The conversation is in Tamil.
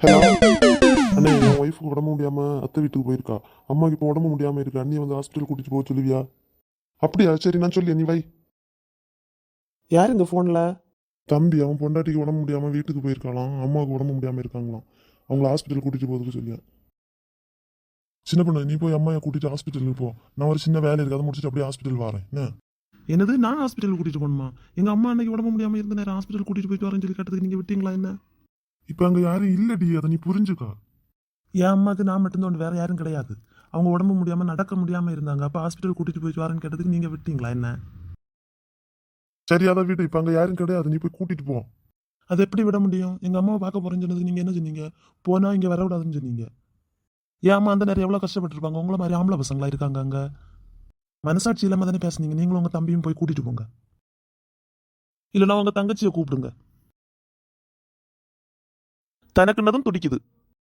ஹலோ அண்ணே, என் ஒய்ஃபுக்கு உடம்பு முடியாம அத்தை வீட்டுக்கு போயிருக்கா. அம்மாக்கு இப்போ உடம்பு முடியாம இருக்கு. அண்ணியை வந்து ஹாஸ்பிட்டல் கூட்டிட்டு போக சொல்லுவியா? அப்படியா? சரி, நான் சொல்லி நீ வை. யார் இந்த ஃபோனில்? தம்பி, அவன் பொண்டாட்டிக்கு உடம்பு முடியாம வீட்டுக்கு போயிருக்காளாம். அம்மாவுக்கு உடம்பு முடியாம இருக்காங்களாம். அவங்கள ஹாஸ்பிட்டல் கூட்டிட்டு போறதுக்கு சொல்லியா. சின்ன பொண்ணு, நீ போய் அம்மாயை கூட்டிட்டு ஹாஸ்பிட்டலுக்கு போ. நான் ஒரு சின்ன வேலை இருக்கு, அதை முடிச்சுட்டு அப்படியே ஹாஸ்பிட்டல் வரேன். என்ன? என்னது, நான் ஹாஸ்பிட்டல் கூட்டிட்டு போகணுமா? எங்க அம்மா அன்னைக்கு உடம்பு முடியாம இருந்த நேரம் ஹாஸ்பிட்டல் கூட்டிட்டு போயிட்டு வரேன்னு சொல்லி கேட்டதுக்கு நீங்க விட்டீங்களா என்ன? இப்போ அங்க யாரும் இல்லடி, அதை நீ புரிஞ்சுக்கா. என் அம்மாக்கு நான் மட்டும்தான், வேற யாரும் கிடையாது. அவங்க உடம்பு முடியாம நடக்க முடியாம இருந்தாங்க. அப்ப ஹாஸ்பிட்டல் கூட்டிட்டு போயிட்டு வரேன்னு கேட்டதுக்கு நீங்க விட்டீங்களா என்ன? சரி, அதை வீட்டு இப்போ அங்க யாரும் கிடையாது, நீ போய் கூட்டிட்டு போ. அது எப்படி விட முடியும்? எங்க அம்மாவை பார்க்க போறேன்னு சொன்னதுக்கு நீங்க என்ன சொன்னீங்க? போனா இங்க வரவிடாதுன்னு சொன்னீங்க. என் அம்மா அந்த நேரம் எவ்வளவு கஷ்டப்பட்டிருப்பாங்க. உங்கள மாதிரி ஆம்பளை பசங்களா இருக்காங்க அங்க. மனசாட்சி இல்லாம தானே பேசுனீங்க. நீங்களும் உங்க தம்பியும் போய் கூட்டிட்டு போங்க. இல்லைன்னா உங்க தங்கச்சியை கூப்பிடுங்க. தனக்குன்னதும் துடிக்குது.